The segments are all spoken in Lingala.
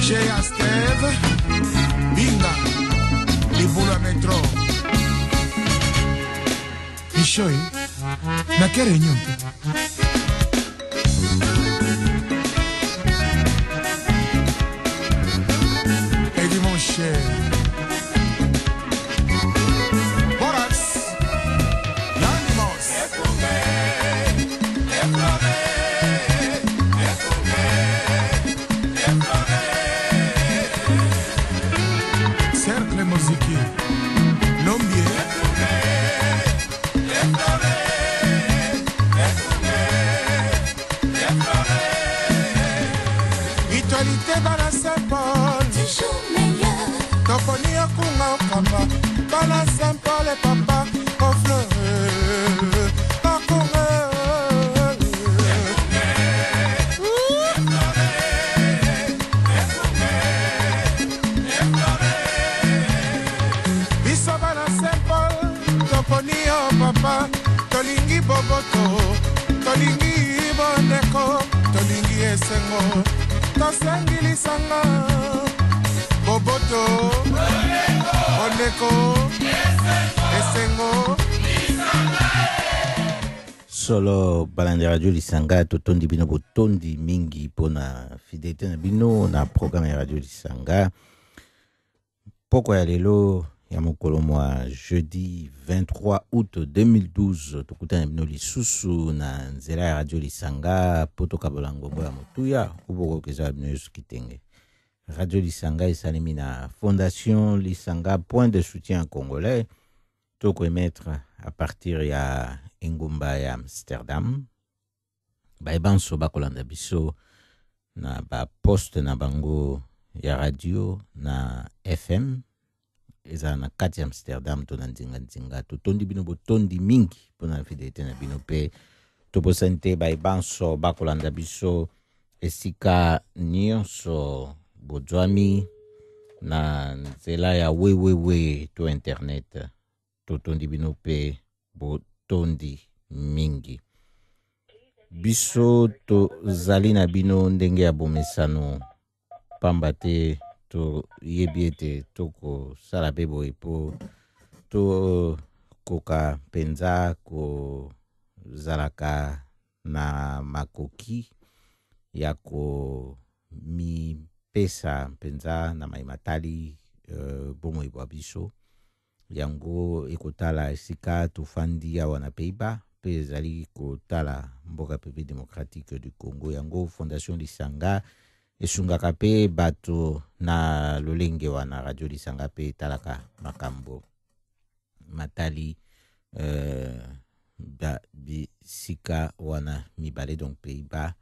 Chez Steve, Binga, les boules métro. Michoi, na quelle réunion? Et dis mon cher. Actualité dans la Saint-Paul, toujours meilleur. Toponi Okunga Okamba, dans la Saint-Paul et papa, au fleur, Okunga. Biso dans Saint-Paul, Toponi O papa, Tolingi Boboto, Tolingi Boneko, Tolingi Esengo. Tosengili sanga Boboto Oneko Esengo Solo balande radio Lisanga totondi bino botondi mingi pona fidélité na bino na programme ya radio Lisanga. Poko ya lelo ya mokolo mwa jeudi 23 août 2012 tokutana bino lisusu na nzela ya radio Lisanga poto kabolango ya motuya uboko keza bino yesu kitenge. Radio Lisanga esalemi na Fondation Lisanga point de soutien congolais toko émettre à partir ya engumba ya Amsterdam. Baibanso bakolanda biso na ba poste na bango ya radio na FM eza na kati ya Amsterdam to na nzinga totondi bino botondi mingi pona fidélité na bino pe toposante baibanso bakolanda biso esika nyonso bojwami na nzela ya wewewe to internet totondi bino pe botondi mingi biso to zali na bino ndenge ya bomesano pamba te to yebi ete toko sala pe boye po to koka penza ko zalaka na makoki ya ko mi pesa penza na maimatali bomo ibwa biso yango ekotala esika tofandi awa na Pays-Bas pe ezali kotala mboka pepe démocratique du Congo yango Fondation Lisanga esungaka pe bato na lolenge wana radio Lisanga pe talaka makambo matali bisika wana mibale donc Pays-Bas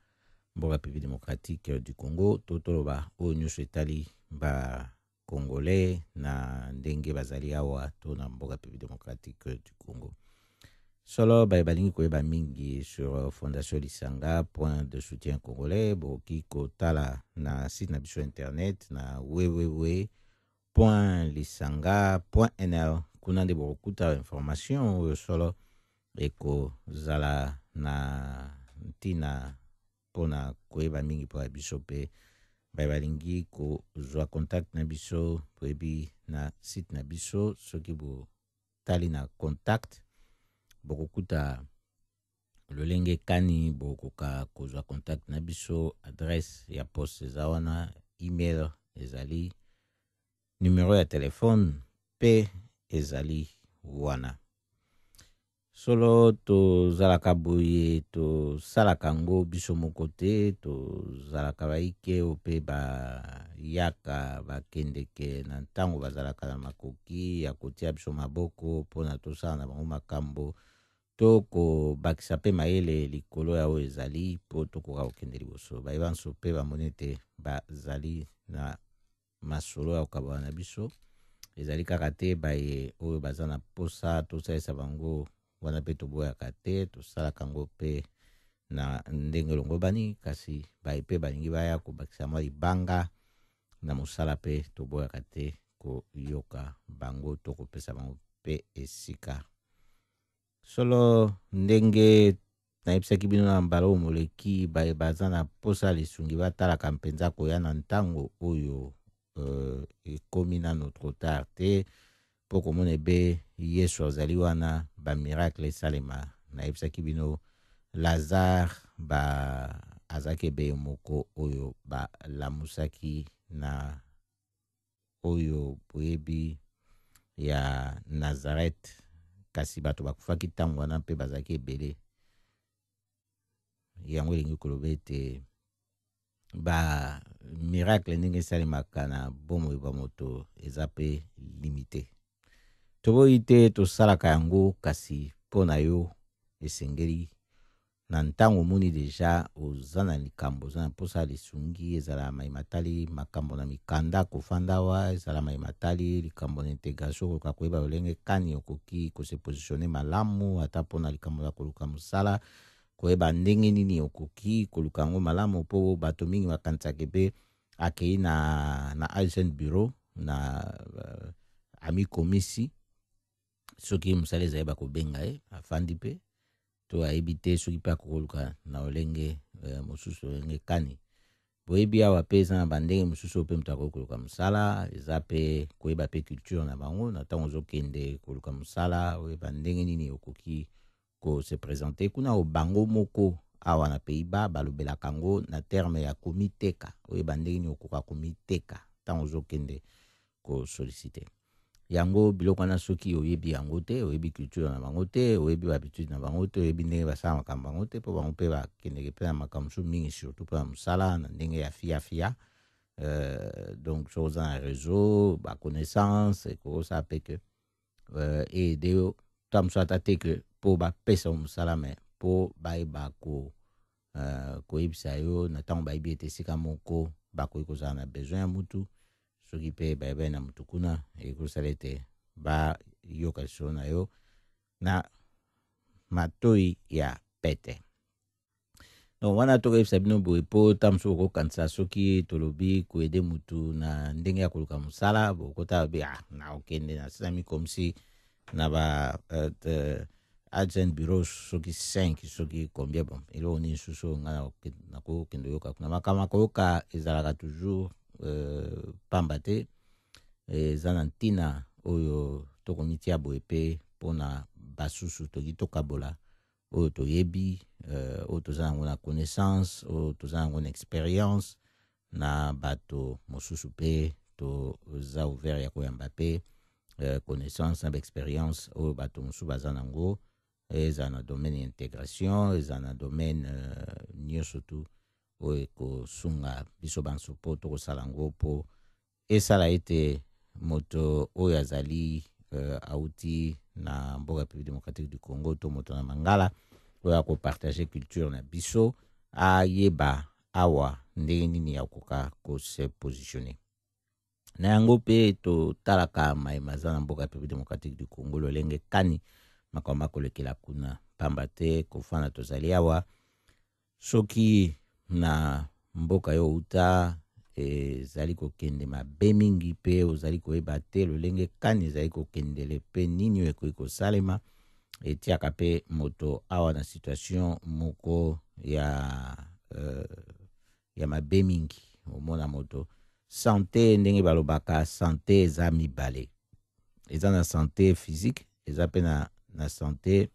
mboka pepe démocratique du Congo totoloba o nyuso etali ba congolais na ndenge bazali awa to na mboka pepe démocratique du Congo. Solo balingi koyeba mingi sur Fondation Lisanga point de soutien congolais boki kotala na site na biso internet na www.lisanga.nl kuna nde bokuta information solo eko zala na ntina pona koyeba mingi po biso pe balingi ko zwa contact na biso poebi na site na biso soki bo tali na contact bokuta lolenge kani bokoka kozwa contact na biso adresse ya poste zawana email ezali numéro ya telefone pe ezali wana solo to zalaka boye to salaka ngo biso moko te to zalaka baike ope ba yaka bakendeke na ntango bazalaka na makoki ya kotia biso maboko mpona tosala na bango makambo toko bakisa pe mayele likolo ya oyo ezali po tokoka kokende liboso bayebanso pe bamoni te bazali na masolo ya kokabala na biso ezali kaka te baye oyo baza na posa tosalisa bango wana pe toboyaka te tosalaka ngo pe na ndenge longo bani kasi baye pe balingi baya kobakisa mwa libanga na mosala pe toboyaka te koyoka bango tokopesa bango pe esika solo ndenge nayebisaki bino na mbala oyo moleki baza na posa lisungi batalaka mpenza koya na ntango oyo ekomi nano trop tard te mpo komona ebe yesu azali wana bamiracle esalema. Nayebisaki bino Lazare azalaki ebe moko oyo balamusaki na oyo boyebi ya Nazareth, kasi bato bakufaki ntango wana mpe bazalaki ebele. Yango elingi koloba ete miracle ndenge esalemaka na bomoi bwa moto eza mpe limite. Toboyi te tosalaka yango, kasi mpo na yo esengeli na ntango omoni deja oza na likambo, oza na mposa lisungi, ezala maimatali makambo na mikanda kofanda wa, ezala maimatali likambo na intégration koka koyeba lolenge kani okoki kose positione malamu ata mpona likambo ya koluka mosala, koyeba ndenge nini okoki koluka yango malamu mpo bato mingi bakanisaka mpe akei na agent bureau na ami komisi soki mosala ezali kobenga afandi mpe to ayebi te soki mpe akokoluka na olenge mosusu olenge kani. Boyebi awa mpe eza na bandenge mosusu mpe moto akokoluka mosala, eza mpe koyeba mpe culture na bango na ntango ozokende koluka mosala, oyeba ndenge nini okoki kose présenter kuna obango moko awa na Pays-Bas balobelaka yango na terme ya komiteka, oyeba ndenge nini okoka komiteka ntango ozokende kosolicite yango biloko wana. Soki oyebi yango te, oyebi culture na bango te, oyebi habitude na bango te, oyebi ndenge basala makambo bango te, mpo bango mpe bakendeke mpe na makambo mosusu mingi surtout mpo na mosala na ndenge ya fia donc so oza na réseau baconnaissance ekokosala mpe ke eyede yo ta mosusu ata te ke mpo bapesa yo mosala me mpo bayeba koyebisa yo na ntango bayebi ete esika moko bakoki kozala na besoin ya mutu, soki mpe bayebai na mutu kuna ekosala ete bayoka lisolo na yo na matoi ya pete. Donc wana tokoyebisa bino boye mpo ta mosusu okokanisa soki tolobi koyede mutu na ndenge ya koluka mosala bokota be na okende na sami komsi na ba agent bureau soki 5 soki combien bon eloko nini susu nga nakokende yoka kuna makambo koyoka ezalaka toujours pamba te eza na ntina oyo tokomitia boye mpe mpona basusu toki tokabola oyo toyebi oyo toza nango na connaissance oyo toza nango na expérience na bato mosusu mpe toza ouvert ya koyamba mpe connaissance na baexpérience oyo bato mosusu baza nango, eza na domaine ya intégration, eza na domaine nyonso tu oyo ekosunga biso banso mpo tokosala yango mpo esala ete moto oyo azali auti na mboka République démocratique du Congo to moto na mangala oyo akopartage culture na biso ayeba awa ndenge nini akoka kose positionner na yango mpe totalaka mayema aza na mboka République démocratique du Congo lolenge kani makambo akolekela kuna pamba te kofana tozali awa soki na mboka yo uta ezali kokende mabe mingi mpe ozali koyeba te lolenge kani ezali kokendele mpe nini oyo ekoki kosalema etiaka mpe moto awa na situation moko ya mabe mingi. Omona moto santé ndenge balobaka santé eza mibale, eza na santé physique eza mpe na santé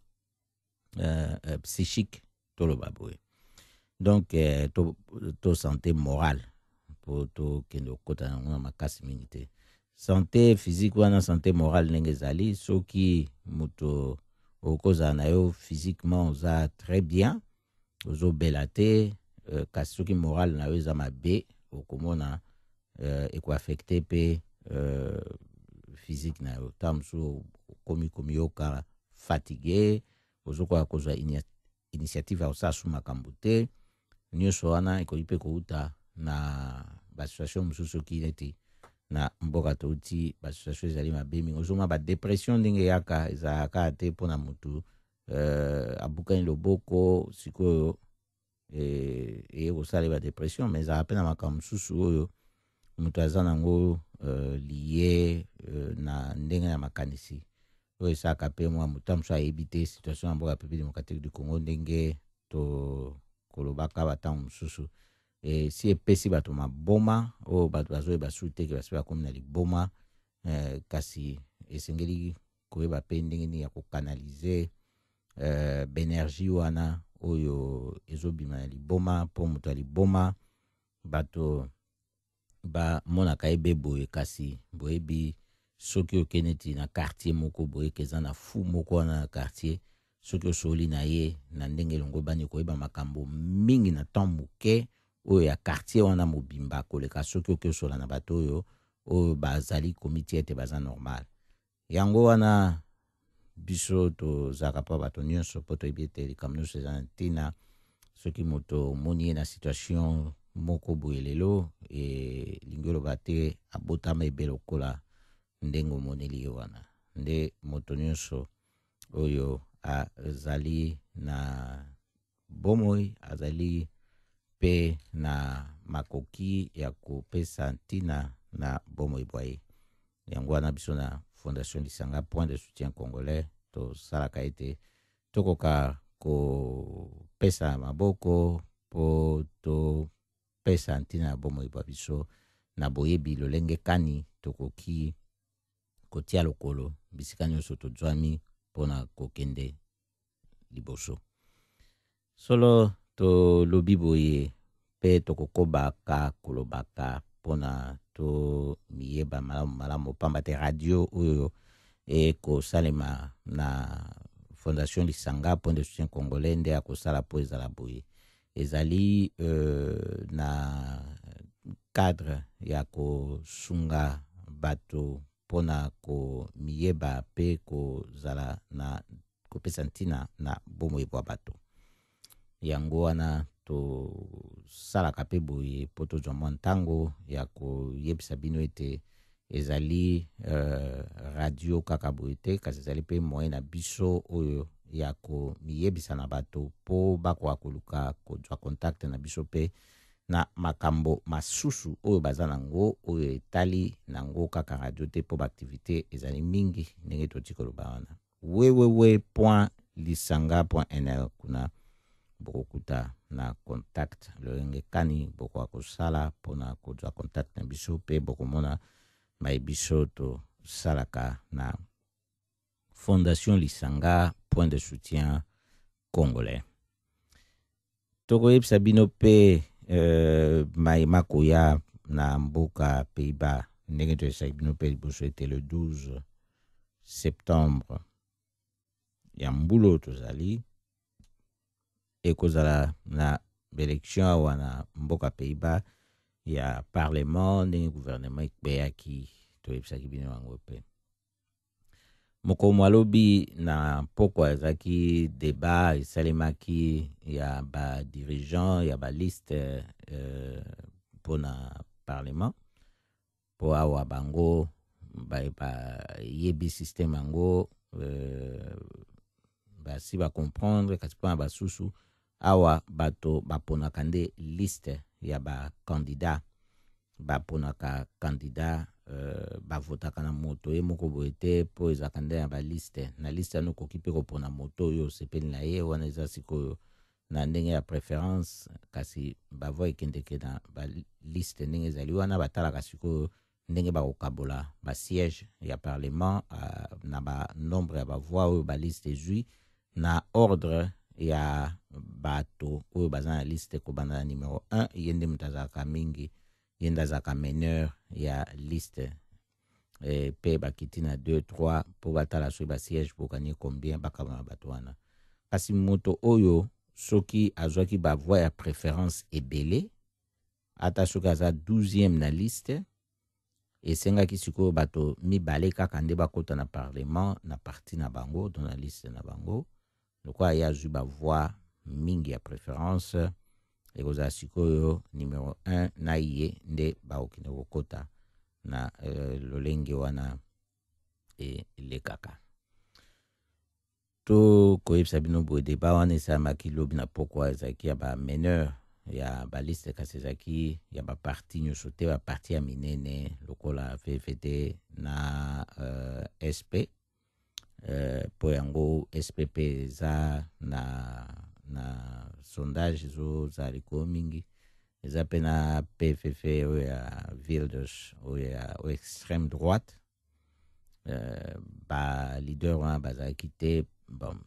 psychique toloba boye. Donc to santé morale po to kende okota nango na makasi mingi te. Santé physique wana santé morale ndenge ezali soki moto okozala na yo physiquement oza très bien ozobela te kasi soki morale na yo eza mabe okomona ekoaffecte mpe physique na yo ta mosusu okomi yoka fatigué ozokoka kozwa initiative ya kosala su makambo te. Nyonso wana ekoki mpe kouta na basituation mosusu soki neti na mboka touti basituation ezali mabe mingi ozomona badepression ndenge yaka ezalaka te mpona motu abukani loboko sikoyo eye kosala badepression mais ezalaka mpe na makambo mosusu oyo moto aza nango liye na ndenge ya makanisi oyo esalaka mpe mwa moto mosusu ayebi te situation ya mboka République démocratique du Congo ndenge to kolobaka batango mosusu si epesi bato maboma oyo bato bazoyeba su te ke basi bakomi na liboma kasi esengeli koyeba mpe ndenge nini ya kokanalize baenergie wana oyo ezobima na liboma mpo moto ya liboma bato bamonaka ebe boye kasi boyebi soki okende ti na quartier moko boye eza na fu moko wana na quartier soki osoli na ye na ndenge elongo bani koyeba makambo mingi na temps moke oyo ya quartier wana mobimba koleka soki oke osola na bato oyo bazali komiti ete baza normal yango wana biso tozalaka mpa bato nyonso mpo toyebi ete likambo nyonso eza na ntina soki moto omoni ye na situation moko boye lelo elingi oloba te abotama ebe lokola ndenge omoneli ye wana nde moto nyonso oyo azali na bomoi azali mpe na makoki ya kopesa ntina na bomoi bwa ye yango wana biso na fondation Lisanga point de soutien congolais tosalaka ete tokoka kopesa maboko mpo topesa ntina na bomoi bwa biso na boyebi lolenge kani tokoki kotia lokolo bisika nyonso tozwami mpona kokende liboso solo tolobi boye mpe tokokobaka kolobaka mpona tomiyeba malamu pamba te radio oyo ekosalema na fondation Lisanga point de soutien congolais nde akosala mpo ezala boye ezali na cadre ya kosunga bato mpona komiyeba mpe kozala na kopesa ntina na bomoi bwa bato yango wana tosalaka mpe boye mpo tozwa mwa ntango ya koyebisa bino ete ezali radio kaka boye te kasi ezali mpe moyen na biso oyo ya komiyebisa na bato mpo bakoka koluka kozwa contact na biso mpe na makambo masusu oyo baza nango oyo etali nango kaka radio te mpo baaktivité ezali mingi ndenge toti koloba wana www.lisanga.nl kuna bokokuta na contact lolenge kani bokoka kosala mpona kozwa contact na biso mpe bokomona mayebiso tosalaka na fondation Lisanga point de soutien congolais tokoyebisa bino mpe mayema koya na mboka Pays-Bas ndenge toyesaki bino mpe liboso ete le 12 septembre ya mbulo tozali ekozala na élection awa na mboka Pays-Bas ya parlement ndenge gouvernement ekpeyaki toyebisaki bino yango mpe mokomo alobi na pokwa ezalaki débat esalemaki ya badirigant ya baliste mpona parlement mpo awa bango bayebi systeme yango basi bacomprendre kasi mpona basusu awa bato baponaka nde liste ya bakandidat baponaka kandidat bavotaka na moto ye moko boye te mpo ezalaka nde na baliste na liste wana okoki mpe kopona moto oyo osepeli na ye wana eza sikoyo na ndenge ya préférence kasi bavoi ekendeke na baliste ndenge ezali wana batalaka sikoyo ndenge bakokabola basiège ya parlement na banombre ya bavoi oyo baliste ezwi na ordre ya bato oyo baza na liste kobanda na numero 1 ye nde moto azalaka mingi ye nde azalaka meneur ya liste pe bakiti na 2 3 mpo batala soki basiège bokani combien bakabana bato wana kasi moto oyo soki azwaki bavoi ya préférence ebele ata soki aza 12e na liste esengaki sikoyo bato mibale kaka nde bakota na parlement na parti na bango to na liste na bango lokola ye azwi bavoi mingi ya préférence ekozala sikoyo numero 1 na ye nde baokende kokota na lolenge wana elekaka to koyebisa bino boye deba wana esalamaki lobi na pokwa ezalaki ya bameneur ya baliste kasi ezalaki ya baparti nyonso te baparti ya minene lokola VVD na SP mpo yango SPP eza na sondage ezozaliko mingi eza mpe na pff oyo ya Wilders oyo ya extrême droite baleader wana bazalaki te bon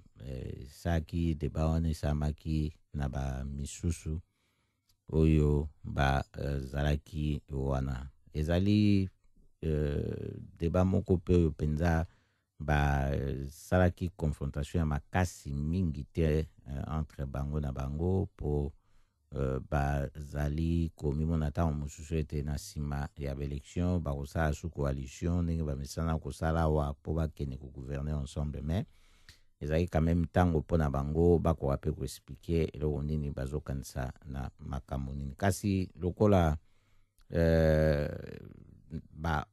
esaki deba wana esalamaki na bamisusu oyo bazalaki wana ezali deba moko mpe oyo mpenza basalaki confrontation ya makasi mingi te entre bango na bango mpo bazali komimona ntango mosusu ete na nsima ya baélection bakosala su coalition ndenge bamesana kosala awa mpo bakende kogouverner ensemble mais ezalaki quand même ntango mpo na bango bakoka mpe koexplike eloko nini bazokanisa na makambo nini kasi lokola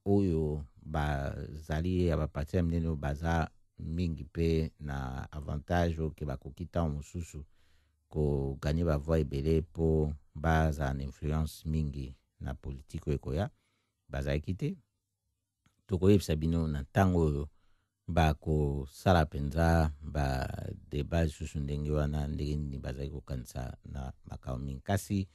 oyo bazali ya baparti ya minene oyo baza mingi mpe na avantage oke bakoki ntango mosusu koganye bavoi ebele mpo bazala na influence mingi na politike oyo ekoya bazalaki te tokoyebisa bino na ntango oyo bakosala mpenza badeba lisusu ndenge wana ndenge nini bazali kokanisa na makambo mingi kasi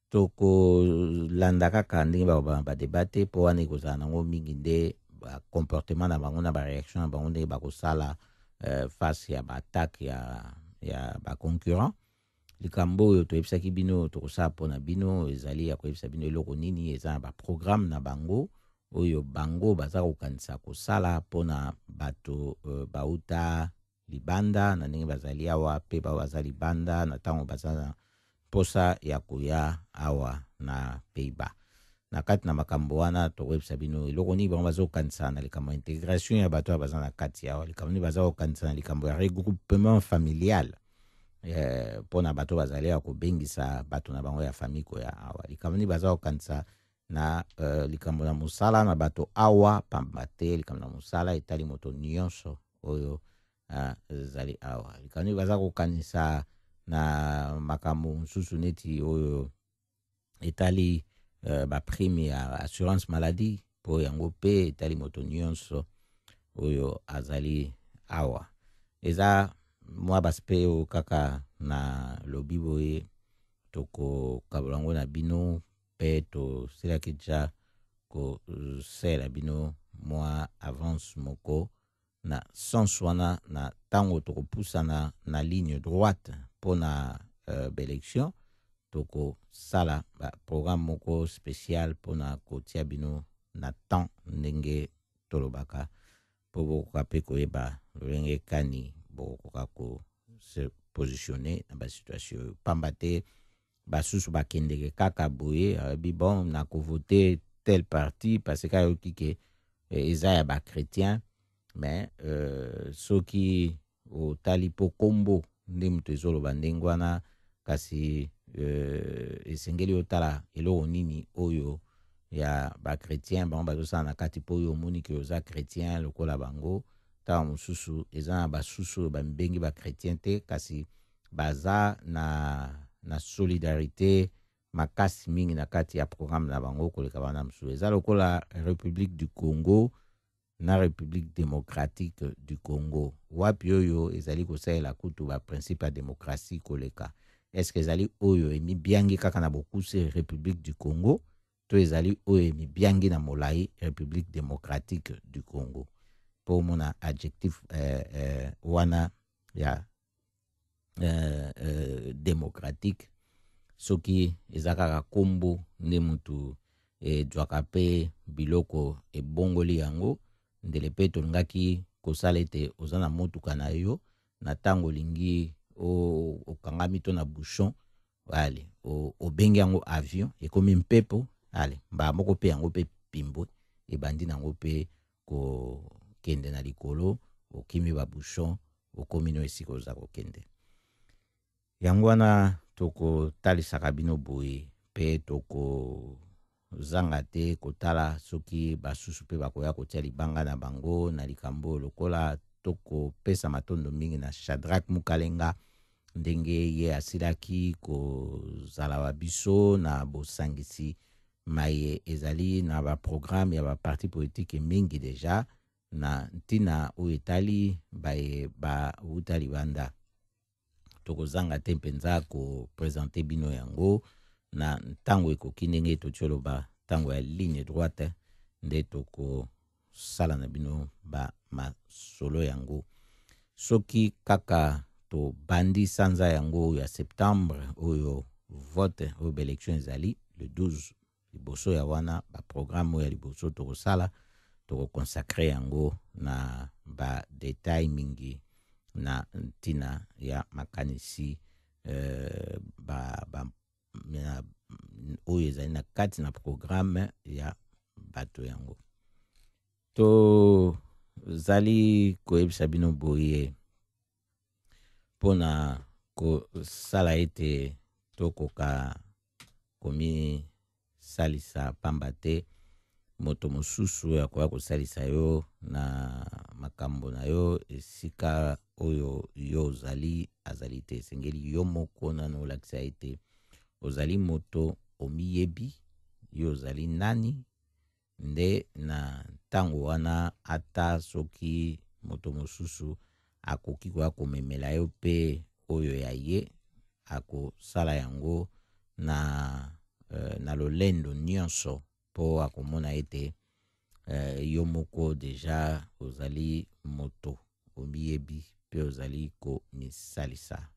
tokolanda kaka ndenge bakobana badeba te mpo wana ekozala nango mingi nde bacomportement na bango na bareaction na bango ndenge bakosala face ya baattaque ya baconcurrent likambo oyo toyebisaki bino tokosala mpona bino ezali ya koyebisa bino eloko nini eza na baprogramme na bango oyo bango baza kokanisa kosala mpona bato bauta libanda na ndenge bazali awa mpe bao baza libanda na ntango baza na mposa ya koya awa na Pays-Bas na kati na makambo wana tokoyebisa bino eloko nini bango bazokanisa na likambo ya intégration ya bato oyo baza na kati awa likambo nini baza kokanisa na likambo ya regroupement familial mpona bato bazali ya kobengisa bato na bango ya famille koya awa likambo nini baza kokanisa na likambo na mosala na bato awa pamba te likambo na mosala etali moto nyonso oyo ezali awa likambo nini baza kokanisa na makambo mosusu neti oyo etali baprime ya assurance maladie mpo yango mpe etali moto nyonso oyo azali awa eza mwa baspe oyo kaka na lobi boye tokokabola yango na bino mpe tosilaki deja kosela bino mwa avance moko na sens wana na ntango tokopusana na ligne droite mpona baélection tokosala programme moko spécial mpona kotia bino na temps ndenge tolobaka mpo bokoka mpe koyeba lolenge kani bokoka kose positionne na basituation oyo pamba te basusu bakendeke kaka boye ayebi bon nakovote tel parti parce que ayoki ke eza ya bachrétien mais soki otali mpo kombo nde moto ezoloba ndenge wana kasi esengeli otala eloko nini oyo ya bachrétien bango bazosala na kati mpo oyo omoni ke oza chrétien lokola bango ntango mosusu eza na basusu oyo bamibengi bachrétien te kasi baza na solidarité makasi mingi na kati ya programme na bango koleka bana mosusu eza lokola République du Congo na République démocratique du Congo wapi oyo ezali kosalela kutu baprincipe ya démocratie koleka eske ezali oyo emibiangi kaka na bokuse République du Congo to ezali oyo emibiangi na molai République démocratique du Congo mpo mona adjectif wana ya démocratique soki eza kaka kombo nde mutu edwaka mpe biloko ebongoli yango ndele mpe tolingaki kosala ete oza na motuka na yo na ntango olingi okangami to na bouchon ale obengi yango avion ekomi mpepo ale mbala moko mpe yango mpe pimbwe ebandi nango mpe kokende na likolo okimi babouchon okomi no esika oza kokende yango wana tokotalisaka bino boye mpe tokozanga te kotala soki basusu mpe bakoya kotia libanga na bango na likambo lokola tokopesa matondo mingi na Shadrack Mukalenga ndenge ye asilaki kozala wa biso na bosangisi maye ezali na baprogramme ya baparti politike mingi deja na ntina oyo etali baye bauta libanda tokozanga te mpenza kopresente bino yango na ntango ekoki ndenge totioloba ntango ya ligne droite nde tokosala na bino masolo yango soki kaka tobandi sanza yango ya septembre oyo vote oyo baélection ezali le 12 liboso ya wana baprogramme oyo ya liboso tokosala tokoconsacre yango na badetail mingi na ntina ya makanisi oyo ezali na kati na programme ya bato yango tozali koyebisa bino boye mpona kosala ete tokoka komisalisa pamba te moto mosusu oyo akoya kosalisa yo na makambo na yo esika oyo yo azali te esengeli yo moko nano olakisa ete ozali moto omiyebi yo ozali nani nde na ntango wana ata soki moto mosusu akoki koya komemela yo mpe oyo ya ye akosala yango na lolendo nyonso mpo akomona ete yo moko deja ozali moto omiyebi mpe ozali komisalisa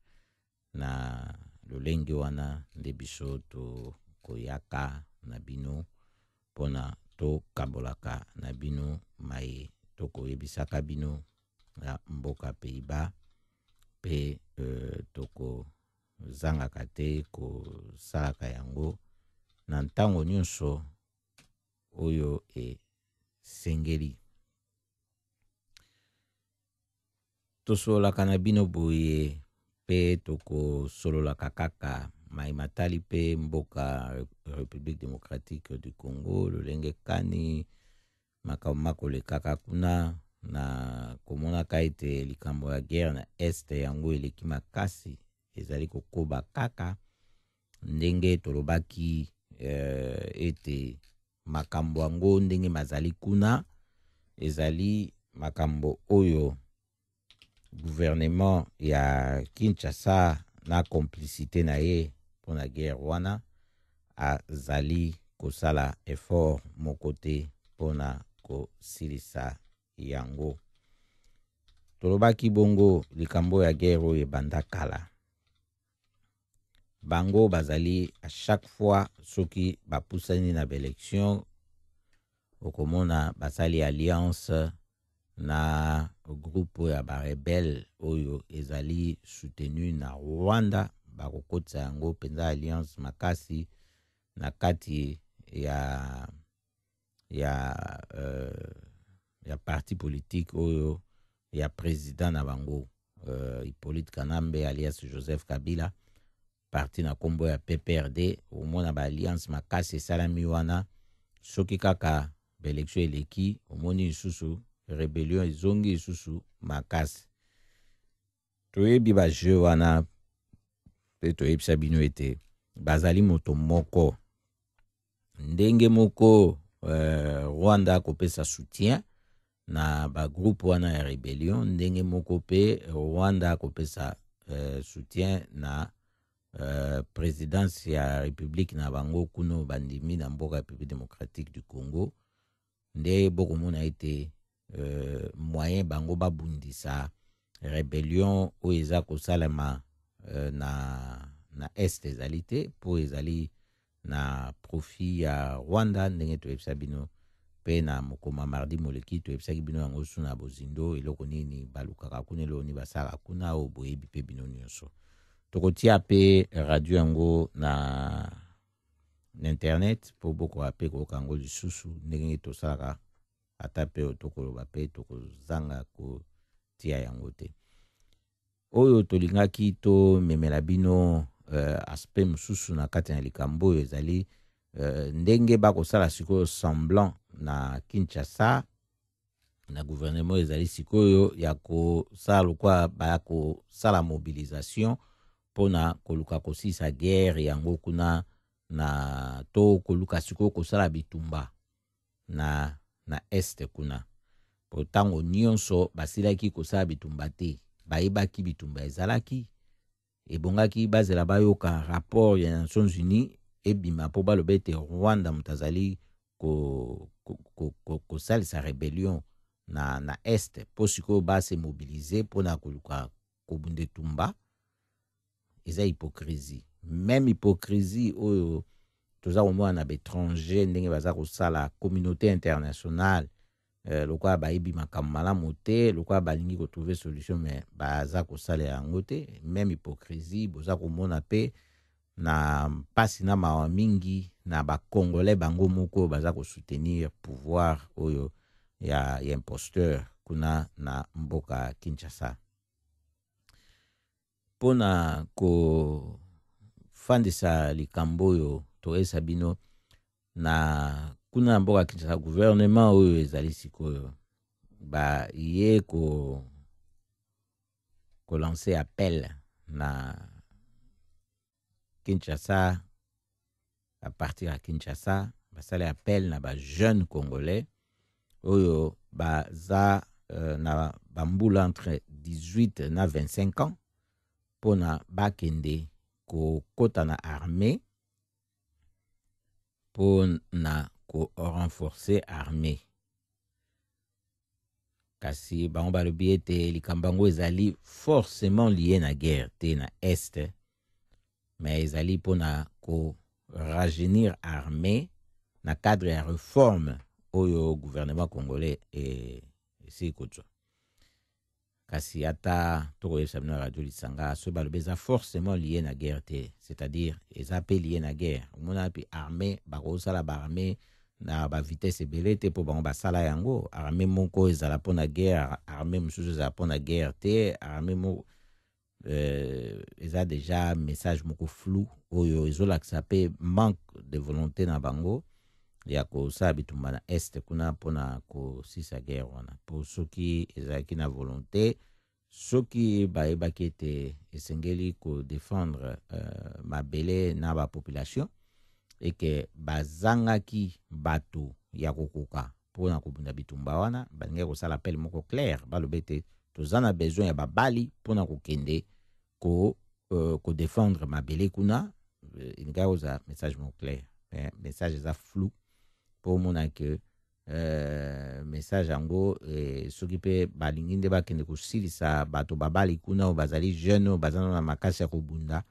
na lolenge wana nde biso tokoyaka na bino mpona tokambolaka na bino maye tokoyebisaka bino na mboka Pays-Bas mpe tokozangaka te kosalaka yango na ntango nyonso oyo esengeli tosololaka na bino boye mpe tokosololaka kaka mai matali mpe mboka République démocratique du Congo lolenge kani makambo makolekaka kuna na komonaka ete likambo ya guerre na este yango eleki makasi ezali kokoba kaka ndenge tolobaki ete makambo yango ndenge mazali kuna ezali makambo oyo gouvernement ya Kinshasa na complicité na ye mpona guerre wana azali kosala effort moko te mpona kosilisa yango tolobaki bongo likambo ya guerre oyo ebanda kala bango bazali à chaque fois soki bapusani na baélection okomona basali alliance na groupe ya barebele oyo ezali soutenu na Rwanda bakokotisa yango mpenza alliance makasi na kati ya parti politique oyo ya président na bango Hippolyte Kanambe alias Joseph Kabila parti na kombo ya PPRD omona ba alliance makasi esalami wana soki kaka baélection eleki omoni lisusu rebellion ezongi lisusu makasi toyebi bajeu wana mpe toyebisa bino ete bazali moto moko ndenge moko Rwanda akopesa soutien na bagroupe wana ya rebellion ndenge moko mpe Rwanda akopesa soutien na présidence ya république na bango kuno bandimi na mboka République démocratique du Congo nde bokomona ete moyen bango babundisa rebellion oyo eza kosalema na est ezali te mpo ezali na profit ya Rwanda ndenge toyebisa bino mpe na mokoma mardi moleki toyebisaki bino yango su na bozindo eloko nini balukaka kuna eloko nini basalaka kuna oyo boyebi mpe bino nyonso tokotia mpe radio yango na internet mpo bokoka mpe koyoka yango lisusu ndenge tosalaka ata mpe tokoloba mpe tokozanga kotia yango te oyo tolingaki tomemela bino aspect mosusu na kati na likambo oyo ezali ndenge bakosala sikoyo semblant na Kinshasa na gouvernement ezali sikoyo ya kosala lokwa bakosala mobilisation mpona koluka kosisa guerre yango kuna na to koluka sikoyo kosala bitumba na este kuna po ntango nyonso basilaki kosala bitumba te bayebaki bitumba ezalaki ebongaki bazela bayoka rapport ya Nations Unies ebima po baloba ete Rwanda mutazali kosalisa rébellion na este po sikoyo base mobilize mpona koluka kobunda etumba. Eza hypocrisie. Même hypocrisie oyo toza komona na baétranger ndenge baza kosala communauté internationale lokola bayebi makambo malamu te, lokola balingi kotrouve solution mais baza kosala yango te. Même hypocrisie boza komona pe na mpasi na mawa mingi na bakongolais bango moko baza kosoutenir pouvoir oyo ya imposteur kuna na mboka Kinshasa. Pona kofandisa likambo oyo toyesa bino na kuna na mboka Kinshasa, gouvernement oyo ezali sikoyo ye lancer appel na Kinshasa, à partir à Kinshasa basali appel na ba jeunes congolais oyo baza na bambula entre 18 na 25 ans pona bakende kokota na armée pona ko renforcer armée. Kasi bango balobi ete likambo yango ezali forcément lié na guerre te na este, mais ezali pona ko rajeunir armée na cadre ya réforme oyo gouvernement congolais esi kotswa. Kasi ata tokoyesa bino radio lisanga so balobi eza forcément lié na guerre te, c'est-à-dire eza pe lié na guerre. Omona pe armée bakosala ba armée na ba vitesse ebele te po bango basala yango. Armée moko ezala pona guerre, armée mosusu ezala pona guerre te. Armée moko eza déjà message moko flou oyo ezolakisa pe manque de volonté na bango ya kosala bitumba na este kuna pona kosisa guerre wana. Po soki ezalaki na volonté, soki bayebaki ete esengeli kodefendre mabele na bapopulation eke bazangaki bato ya kokoka mpona kobunda bitumba wana, balingi kosala appel moko clair balobi ete toza na besoin ya babali mpona kokende kodefendre mabele kuna. Elingi koza message moko clair, message eza flou mpo omona ke message yango soki mpe balingi nde bakende kosilisa bato babali kuna oyo bazali jeune oyo baza na makasi ya kobunda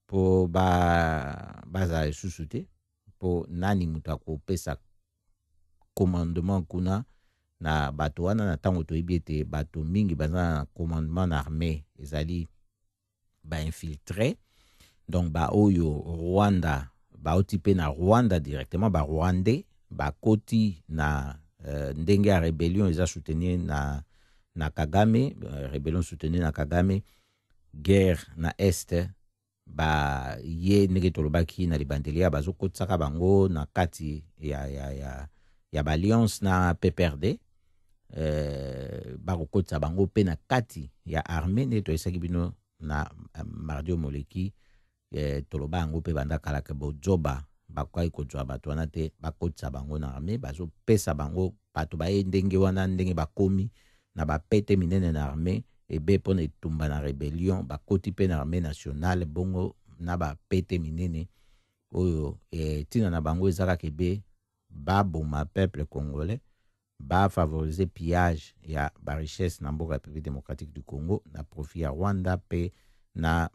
mpo bazala lisusu te, mpo nani moto akopesa commandement kuna na bato wana na ntango toyebi ete bato mingi baza na commandement na armée ezali bainfiltré. Donc baoyo Rwanda baoti mpe na Rwanda directement, barwandais bakoti na ndenge ya rébellion eza soutenir na Kagame, rébellion soutenir na Kagame, guerre na este ye ndenge tolobaki na libandeli ya bazokotisaka bango na kati ya balliance na PPRD, bakokotisa bango mpe na kati ya armée nde toyesaki bino na mardi moleki. Toloba yango mpe banda kalaka bozoba bakwai kozwa bato wana te, bakotisa bango na armée, bazopesa bango bato baye ndenge wana ndenge bakomi na bapete minene na armée ebe mpona etumba na rébellion, bakoti mpe na armée nationale bongo na bapete minene oyo tina na bango eza kaka ebe baboma peuple congolais, bafavoriser pillage ya barichesse na mboka République démocratique du Congo na profit ya Rwanda pe na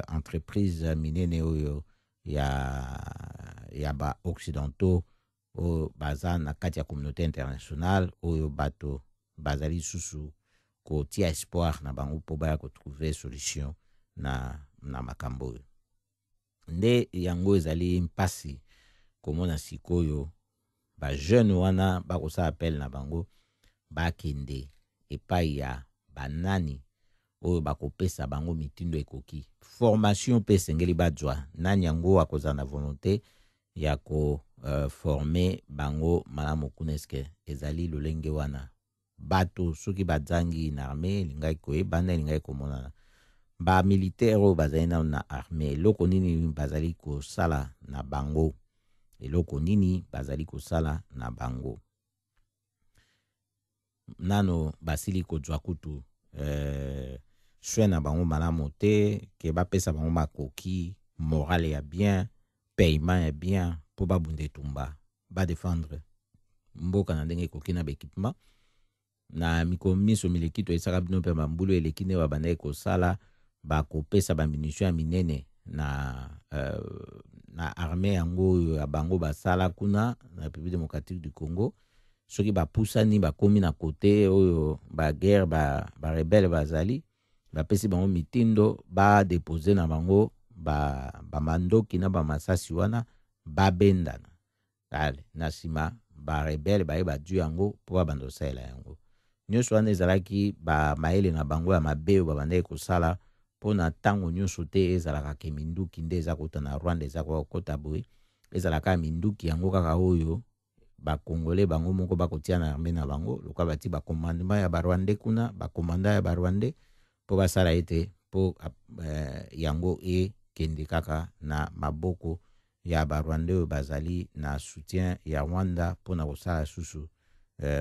entreprise minene oyo ya ba occidentaux oyo baza na kati ya communauté internationale oyo bato bazali susu kotia espoir na bango mpo baya kotrouve solution na makambo oyo. Nde yango ezali mpasi komona sikoyo ba jeune wana bakosala appel na bango bakende epai ya banani oyo bakopesa bango mitindo ekoki. Formation mpe esengeli bazwa nani yango akozala na volonté ya former bango malamu kuna eske ezali lolenge wana. Bato soki bazangi na armée elingai koyebana, elingai komonana. Ba militaire oyo bazali na armée eloko nini bazali kosala na bango, eloko nini bazali kosala na bango. Nano basili kozwa kutu soin na bango malamu te ke bapesa bango makoki morale ya bien paiement ya bien po babunda etumba badefendre mboka na ndenge ekoki na baéquipement na mikolo miso mileki toyesaka bino mpe bambulu eleki nde babandaki kosala bakopesa bamunition ya minene na armée yango oyo ya bango basala kuna na République démocratique du Congo. Soki bapusani bakomi na kote oyo baguerre barebele bazali bapesi bango mitindo badepose na bango bamandoki na bamasasi wana babendana ale na nsima barebele baye badu yango mpo babanda kosalela yango nyonso wana ezalaki bamayele na bango ya mabe oyo babandaki kosala mpo na ntango nyonso te ezalaka ke minduki nde eza kota na Rwanda eza kokota boye ezalaka minduki yango kaka oyo bakongole bango moko bakotia na armée na bango loka bati bakomandema ya barwande kuna bakomanda ya barwande mpo basala ete mpo yango ekende kaka na maboko ya barwande oyo bazali na soutien ya Rwanda mpo na kosala susu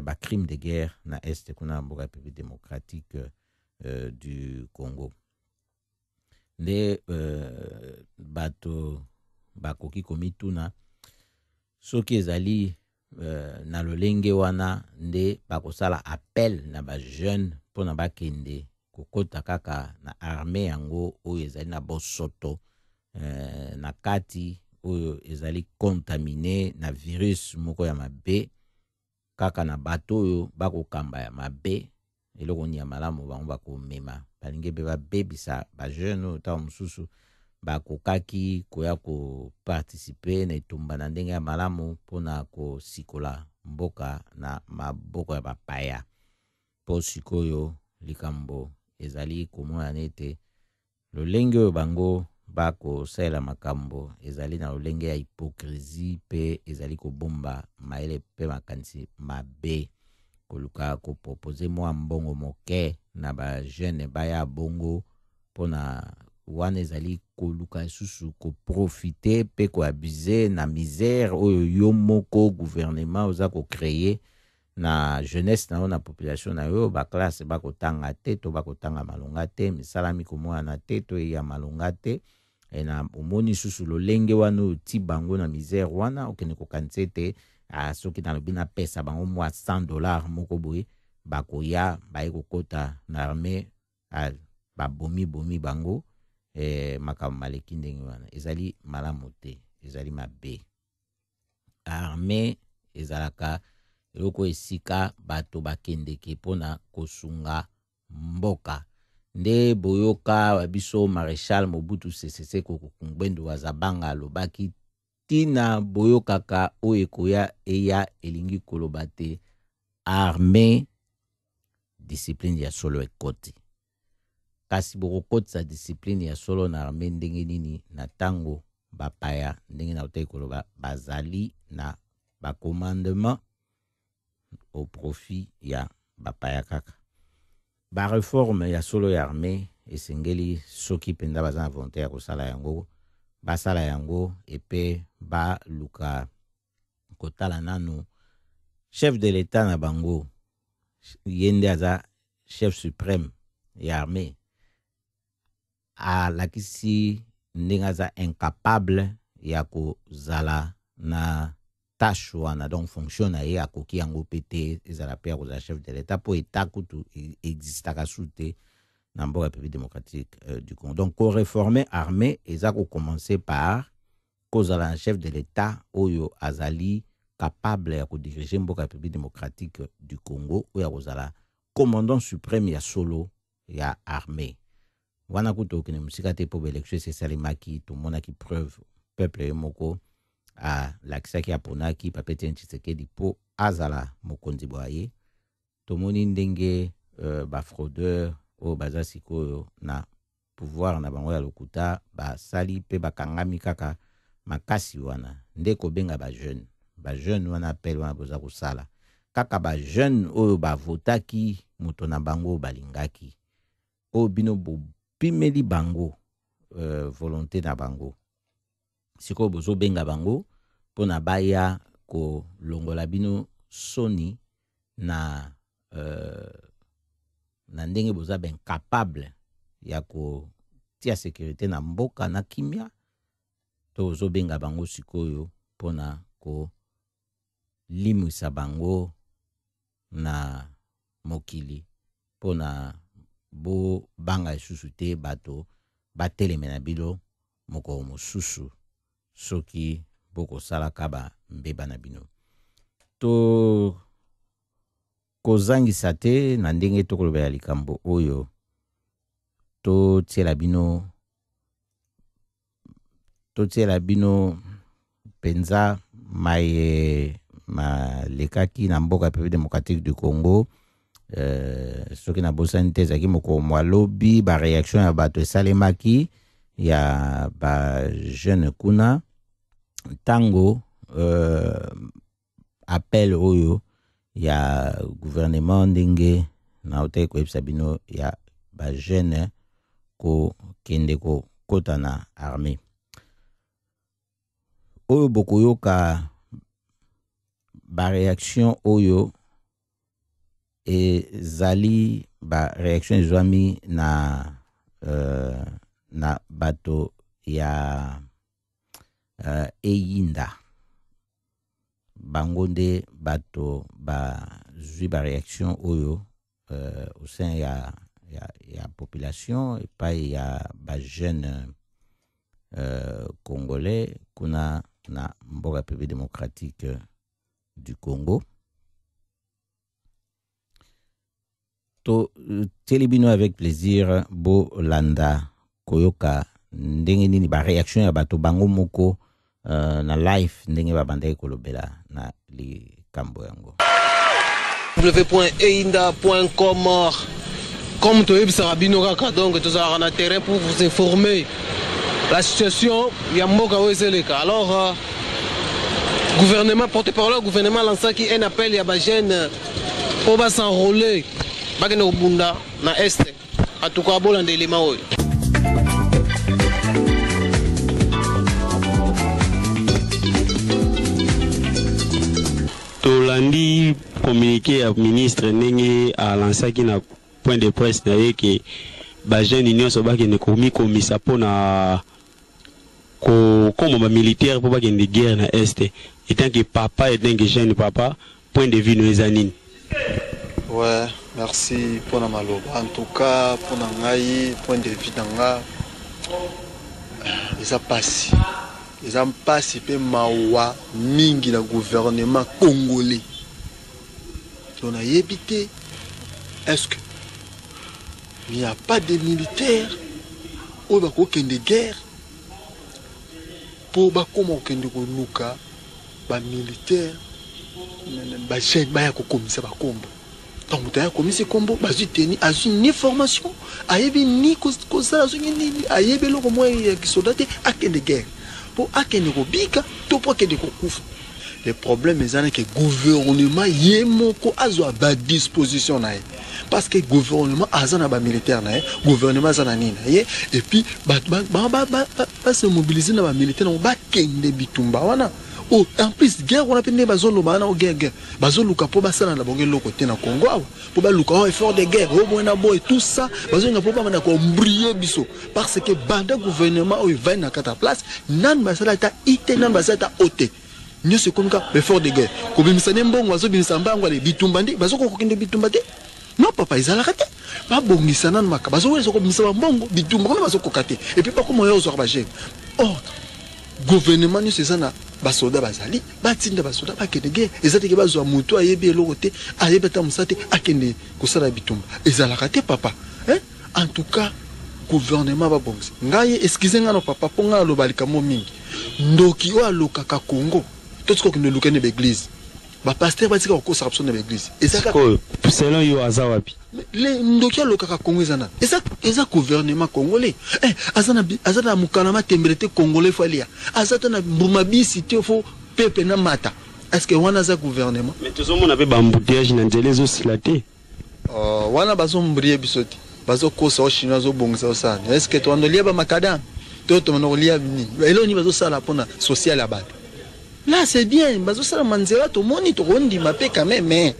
bacrime de guerre na este kuna na mboka République démocratique du Congo nde bato bakoki komituna soki ezali na lolenge wana nde bakosala appel na bajeune mpo na bakende kokota kaka na armée yango oyo ezali na bosoto na kati oyo ezali contamine na virus moko ya mabe kaka na bato oyo bakokamba ya mabe eloko ni ya malamu bango bakomema balingi mpe babebisa bajeune oyo ntango mosusu bakokaki koya koparticipe na etumba na ndenge ya malamu mpona kosikola mboka na maboko ya bapaya mpo sikoyo likambo ezali komona nete lolenge oyo bango bakosalela makambo ezali na lolenge ya hypocrisie mpe ezali kobomba mayele mpe makanisi mabe koluka kopropose mwa mbongo moke na bajeune baya bongo mpona wana ezali koluka lisusu koprofite mpe koabuze na misère oyo yo moko gouvernement oza kocreye na jeunesse na yo na population na yo baklasse bakotanga te to bakotanga malonga te misala mikomona te to eya malonga te na omoni susu lolenge wana oyo ti bango na misère wana okende kokanisa ete soki nalobi napesa bango mwa $100 moko boye bakoya baye kokota na armée babomi bango makambo maleki ndenge wana ezali malamu te ezali mabe armée ezalaka eloko esika bato bakendeke mpona kosunga mboka nde boyoka biso maréchal Mobutu Sese Seko Ngbendu azabanga alobaki tina boyokaka oyo ekoya eya elingi koloba te armée discipline ya solo ekoti kasi bokokotisa discipline ya solo na armée ndenge nini na tango bapaya ndenge na oteki koloba bazali na bacommandement au profit ya bapaya kaka bareforme ya solo ya armée esengeli soki mpenza baza na volonté ya kosala yango basala yango epe baluka kotala nanu chef de l'état na bango ye nde aza chef suprême ya armée alakisi ndenge aza incapable ya kozala na tâche wana donc fonction na ye akoki yango mpe te ezala mpe ya kozala chef de l'état mpo eta kutu existaka su te na mboka République démocratique du Congo donc koreforme armée eza kokommencer par kozala na chef de l'état oyo azali capable ya kodirige mboka République démocratique du Congo oyo akozala commandant suprême ya solo ya armée wana kutu okende mosika te mpo baélection esalemaki tomonaki preuve peuple ye moko alakisaki aponaki Pape Etienne Tshisekedi mpo azala mokonzi boye tomoni ndenge bafraudeur oyo baza sikoyo na pouvoir na bango ya lokuta basali mpe bakangami kaka makasi wana nde kobenga bajeune wana apel wana boza kosala kaka bajeune oyo bavotaki moto na bango balingaki oyo bino bopimeli bango volonté na bango sikoyo bozobenga bango mpona baya kolongola bino soni na ndenge boza ben capable ya kotia sécurité na mboka na kimia to zobenga bango sikoyo pona ko limwisa bango na mokili pona bo banga lisusu te bato bateleme na bilo moko mosusu soki bokosalaka ba mbeba na bino to kozangisa te na ndenge tokolobela likambo oyo totiela bino penza maye malekaki na mboka République démocratique du Congo soki na bosani te ezalaki moko mwalobi ba réaction ya bato esalemaki ya ba jeune kuna tango appel oyo ya gouvernement ndenge na otaki koyebisa bino ya ba jeune ko kende ko kota na armée oyo bokoyoka ba réaction oyo ezali ba réaction ezwami na bato ya eyinda bango nde bato bazwi ba réaction oyo au sein ya population epai ya ba jeune congolais kuna na mboka République démocratique du Congo. To telebino avec plaisir bo landa koyoka ndenge nini ba réaction ya bato bango moko na live ndenge babandaki kolobela na likambo yango. w.einda.com comme toyebisaka bino kaka donc tozalaka na terrain pour vous informer la situation ya mboka oyo ezeleka. Alors gouvernement porte-parole gouvernement lancaki un appel ya ba jeune pour ba s'enrôler bakende kobunda na este atuka bolanda elema oyo. Tolandi communiqué à ministre ndenge a lancaki na point de presse na ye ke ba jeune union so bakende komi komisa pona comme militaire pour bakende guerre na este étant que papa étant que jeune papa point de vue nous anine. Ouais, merci pour la maloba. En tout cas, pour Nangaï, point de vue d'Anga, ils ont passé. Ils ont participé mawa mingi le gouvernement congolais. On a évité. Est-ce que il n'y a pas de militaires ou aucun de guerre pour comment aucun de luka, ba militaire, ba jeune ba ya kokomisa ba kombo. Donc tu as commis ce combo, bah tu as ni formation, ayebi ni cosa ni ayebi lo comme qui soldat a que de guerre. Pour a que ne robika, tout pour que de kouf. Le problème est que le gouvernement yemoko azo ba disposition na parce que le gouvernement azana ba militaire na gouvernement azana nina et puis ba se mobiliser na ba militaire na ba kende bitumba wana. Oh, en plus, guerre, on a pris des bazolo, guerre. Bazolo, pour basana la bonne côté na Congo, pour baluka, effort de guerre, au moins et tout ça, bazolo, pour pas briller biso. Parce que banda gouvernement, il va na quatre place, nan basala ta ite, nan basala ote. Nous c'est comme ça, effort de guerre. Comme il s'en est bon, oiseau, il s'en va, on va les bitumbandi, bazolo, kokinde bitumbati. Non, papa, ils ont raté. Pas bon, ils s'en ont maka. Bazolo, ils sont comme ça, bon, bitumbandi, bazolo, kokate. Et puis, pas comme on y a aux orbages. Oh, gouvernement, nous c'est ça, na. Basoda bazali batinda basoda bakende guerre ezate ke bazwa mutu ayebi eloko te ayebi ta musate akende kosala bitumba ezalaka te papa en tout cas gouvernement ba bonzi ngai excusez nga no papa ponga lo balika mo mingi ndoki o alokaka Congo totiko kende lukene l'église ba pasteur batika ko kosa rapso na l'église ezaka selon yo azawapi le ndoki alokaka Congo ezana eza gouvernement congolais azana mukanama tembelete congolais falia azata na mbumabisi te fo pepe na mata est-ce que wana za gouvernement mais tout monde avait bambouteage na nzela zo silate wana bazo mbrie bisoti bazo kosa o chinois zo bongisa osana est-ce que to andolia ba makadam to manolia ni eloni bazo sala pona social abad. Là c'est bien, bazo sala manzela to moni to rondi mapé quand même mais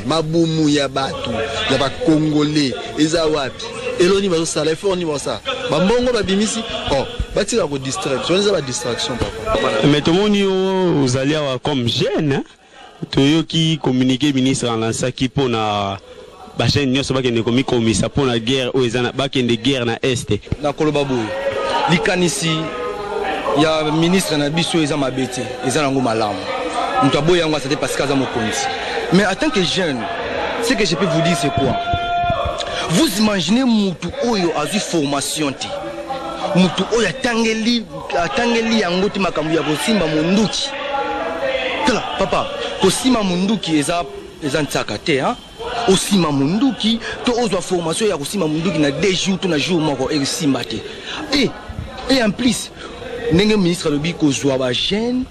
mabumu ya batu ya ba congolais eza wapi eloni bazosala effort ni basala bambongo babimisi oh batika ko distraction on a distraction papa mais tout le monde vous allez avoir comme jeune to qui communiquer ministre en lança qui pour na ba jeune nyoso ba kende komi komisa pour na guerre o ezana ba kende guerre na est na koloba boy likanisi ya ministre na biso eza mabete eza nango malamu mto boya ngo c'était parce qu'aza mokonzi mais en tant que jeune ce que je peux vous dire c'est quoi vous imaginez mutu oyo azu formation ti mutu oyo atangeli yango ti makambo ya kosimba munduki tala papa kosimba munduki eza ntaka te hein osima munduki to ozwa formation ya kosimba munduki na 2 jours to na jour moko esimba te et en plus ndenge ministre lobi kozwa ba jeune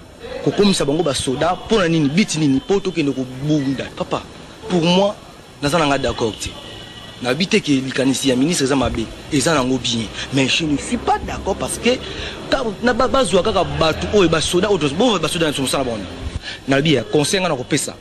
kokomisa bango ba soda pona nini biti nini poto kende ko bunda papa pour moi nazana nga d'accord ti na bité que likanisi ya ministre za mabe eza nango bien mais je ne suis pas d'accord parce que na bazwa kaka batu oyo ba soda autres bon ba soda na somsala bon na bia conseil nga na kopesa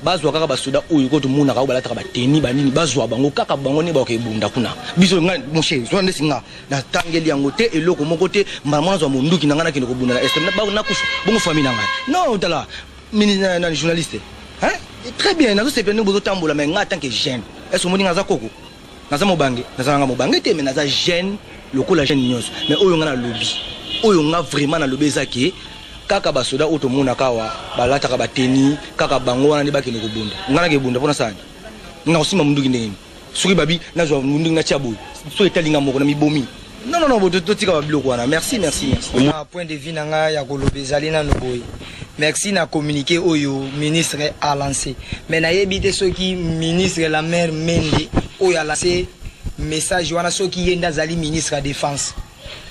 bazwa kaka ba soda oyo ko to muna ka balata ba teni ba nini bazwa bango kaka bango ne ba ke bunda kuna biso nga mon cher so ndesi nga na tangeli yango te eloko moko te mama zwa munduki na ngana kende ko bunda na est na kufa bongo famille na nga non tala ministre na journaliste hein très bien nazo se pende bozo tambola mais nga tant que jeune est-ce que moninga za koko naza mobange naza nga mobange te mais naza jeune lokola jeune nyonso mais oyo nga na lobby oyo nga vraiment na lobby zaki kaka basoda oto mona kawa balata ka bateni kaka bango wana ne bakene ko bunda ngana ke bunda pona sana nga osima munduki ndenge soki babi nazwa munduki na tia boy so etalinga moko na mibomi non boto tika babiloko wana merci à point de vue nanga ya kolobe zali na noboy merci na communiqué oyo ministre a lancé mais na yebite soki ministre la mère Mende oyo a lancé message wana soki yenda zali ministre de défense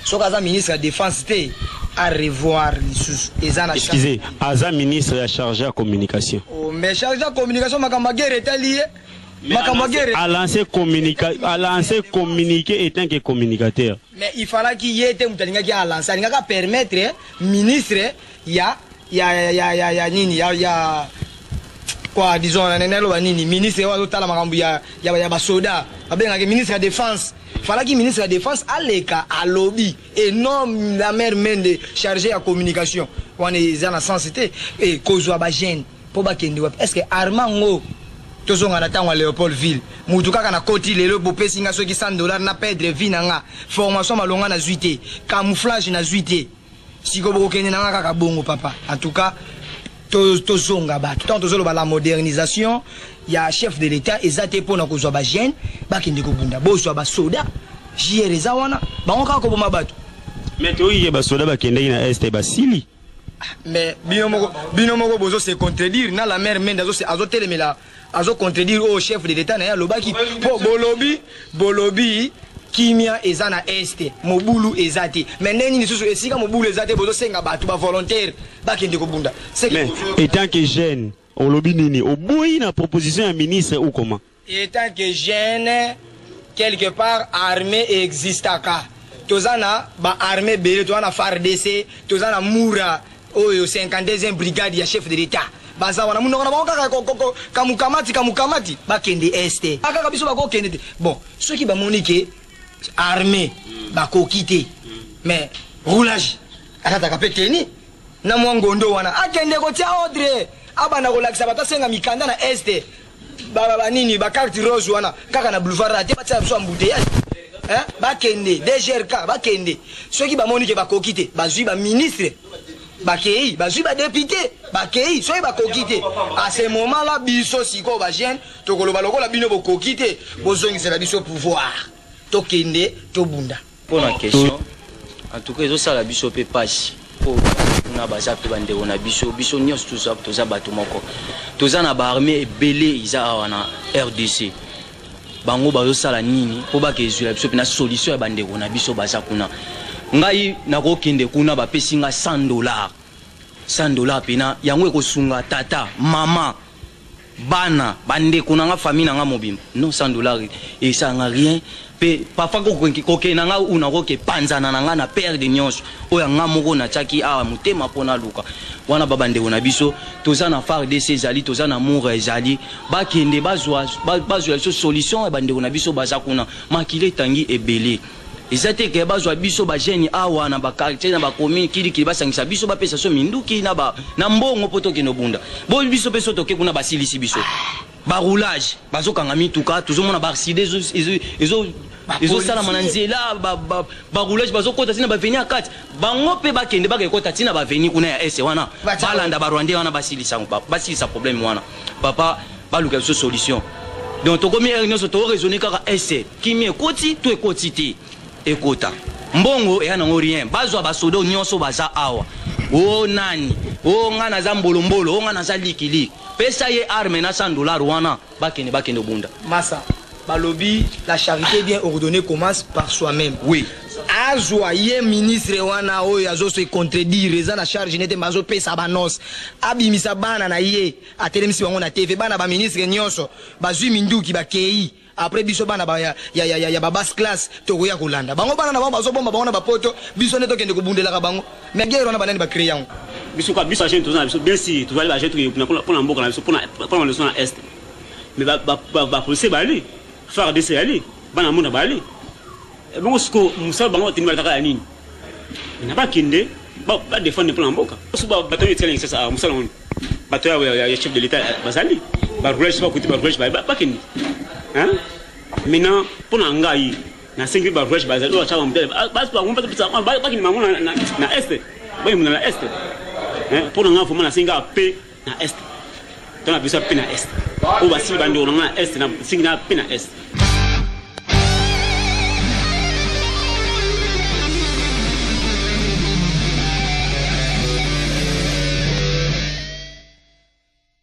soka za ministre de défense te à revoir les excusez aza ministre a chargé à communication mais chargé à communication makamba guerre est lié a lancé communiqué étant que communicateur mais il fallait qu'il y ait un mutalinga qui a lancé il a permettre ministre ya nini ya quoi disons nanelo nini ministre wa tala makambu ya basoda abenga ke ministre de défense fallait qu'il ministre de défense aleka à lobby et non la mère Mende chargée à communication on est dans la sensité et kozwa ba jeune pour ba kende est-ce que Armango tozonga na tango Léopoldville mutu kaka na koti lelo bopesi nga soki $100 na perdre vie nanga formation malonga na zuité camouflage na zuité siko bokende nanga kaka bongo papa en tout cas tozonga ba tout tozoloba la modernisation ya chef de l'état ezate pona kozwa ba jeune bakende ko bunda bozwa ba soda jireza wana bango kaka ko boma bato mais to yé ba soda bakende na est basili mais bino moko bozo se contredire na la mère Mende azo telemela azo contredire au chef de l'état na ya lobaki po bolobi kimia ezana este mobulu ezate mais neni ni susu esika mobulu ezate bozo senga batu ba volontaire bakende ko bunda mais étant que jeune on lobby nini au bout na proposition à ministre ou comment étant que jeune quelque part armée existe aka tozana ba armée belé tozana FARDC tozana Moura oyo 52e brigade ya chef de l'état baza wana munoko na bango kamukamati bakende este aka biso bako kende te bon ceux qui ba monique armée bako quitter mais roulage atata kapeteni na mwangondo wana akende ko tia ordre abana ko lakisa batasenga mikanda na este baba nini ba carte rose wana kaka na boulevard ate batia biso embouteillage bakende DGRK bakende ceux qui ba monique bako quitter bazui ba ministre bakei bazui ba député bakei soki bakokite à ce moment là biso siko ba jeune tokoloba lokola bino bokokite bozongisela biso pouvoir tokende tobunda pour la question en tout cas ils ont ça la biso pe page pour na baza pe bande on biso nyos tout ça to za bato moko to za na ba armée belé isa wana RDC bango bazo sala nini po ba kezula biso pe na solution ya bande on biso baza kuna ngai nakokende kuna bapesi nga $100 pena yango ekosunga tata mama bana bande kuna nga famille nga mobimba non $100 et ça n'a rien pe parfois koke nanga una koke panzana nanga na père de nyonso oya nga moko na chaki awa mutema pona luka wana baba ndeko na biso toza na FARDC ezali toza na amour ezali bakende bazwa solution baba ndeko na biso baza kuna makile tangi ebele ezate ke bazwa biso ba jeune awa na ba quartier na ba commune kili basangisa biso ba pesa so minduki na mbongo poto ke no bunda bo biso peso toke kuna basilisi biso ba roulage bazokanga mituka tozomona ba accident ezo sala mananzela ba roulage bazokota tina ba venir akati bango pe bakende bakekota tina ba venir kuna ya ese wana balanda ba rwandais wana basilisa problème wana papa baluka so solution donc tokomi nyonso to raisonner kaka ese kimi ekoti to ekoti te ekota mbongo eya nango rien bazwa basoda nyonso baza awa o nani o nga naza mbolombolo o nga naza likiliki pesa ye arme na $100 wana bakende bunda massa balobi la charité bien ordonnée commence par soi-même. Oui. Azwa ye ministre wana oyo azo se contredire eza na charge nete mazo pesa banos abimisa bana na ye atelemisi bango na TV bana ba ministre nyonso bazwi minduki bakei après biso bana ba ya ba basse classe tokoya kolanda bango bana na bango bazo bomba bango na bapoto biso neto kende kobundela ka bango mais guerre wana banani ba créer yango biso agent tozana biso bien si tozali ba agent pour mboka na biso pour la leçon na est mais ba police bali FARDC ali bana mona bali bon siko musala bango tini bataka ya nini na bakinde ba défendre pour mboka so ba bataille tele sasa musala on bataille ya chef de l'état bazali ba roulage ba côté ba roulage ba kindi hein maintenant pour ngai na 5 ba roulage bazali o cha mdele bas ba ngomba pesa ba kindi mamona na est ba yimuna na est hein pour ngai foma na 5 p na est tona bisa p na est o ba si bande o na est na 5 na p na est.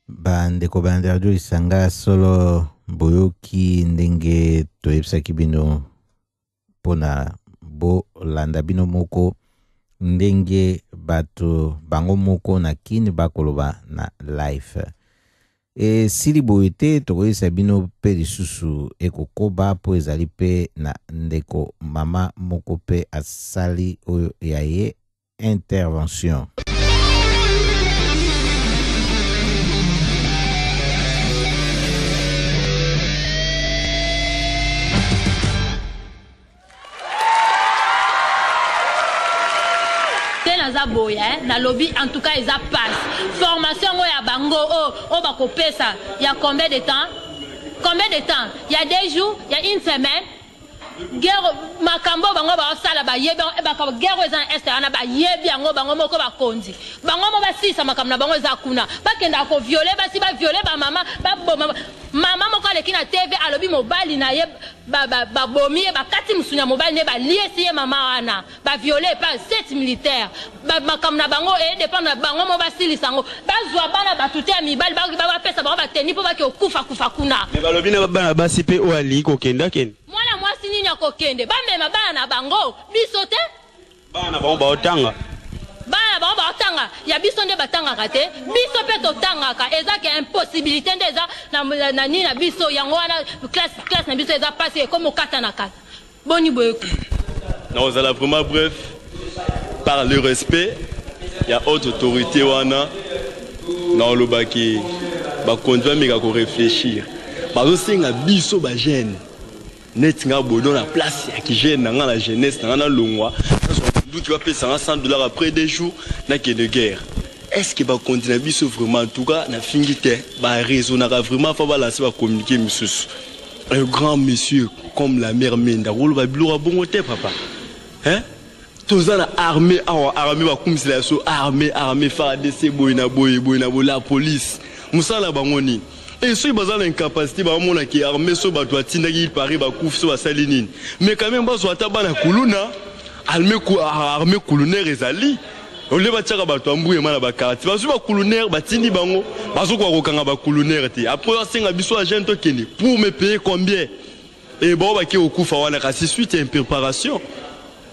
Bandeko bande radio isanga solo boyoki ndenge toyebisaki bino pona bo landa bino moko ndenge bato bango moko na kini bakoloba na life e sili boyete tokoyesa bino pe lisusu ekokoba po ezali pe na ndeko mama moko pe asali oyo ya ye intervention. na lobby en tout cas ils a passe formation ya bango o bako pesa il y a combien de temps il y a 2 jours il y a une semaine guerre makambo bango ba sala ba yebi ba ka guerre za est ana ba yebi yango bango moko ba konzi bango mo ba sisa makamna bango za kuna ba kenda ko violer ba si ba violer ba mama ba mama moko ale kina TV alobi mobali na ye ba bomi ba kati musunya mobali ne ba liesi ye mama wana ba violer pas 7 militaire ba makamna bango e dépend na bango mo ba silisango ba zwa bana ba tuté mibali ba pesa bango ba teni po ba ke okufa kuna mais balobi na bana ba sipe o ali ko kenda ken mwana mwasi nini akokende bamema bana na bango biso te bana bango baotanga ya biso nde batangaka te biso pe totangaka eza ke impossibilité nde eza na nini na biso yango wana classe na biso eza pasi comme okata na kata boni boyeku non ozala vraiment bref par le respect ya haute autorité wana na olobaki bakonduit meka ko réfléchir bazosenga biso ba jeune net nga bodo na place ya ki jeune nga la jeunesse nga na longwa qui va payer $100 après 2 jours na que de guerre. Est-ce que va continuer biso vraiment en tout cas na fingité ba raisonnera vraiment fa balancer va communiquer monsieur un grand monsieur comme la mère Menda rôle va bilo bon te papa hein tous en armée va comme c'est la so armée FARDC boyna la police musala bangoni et ceux qui ont l'incapacité ba mona ki armée so ba doit tinaki Paris ba kouf so ba salinine mais quand même ba so ataba na kuluna armée colonnaire ezali ole bataka bato ambuye mana bakati bazu ba colonnaire batindi bango bazo kwa kokanga ba colonnaire te après asenga biso agent to kende pour me payer combien et bon ba ki okufa wana kasi suite en préparation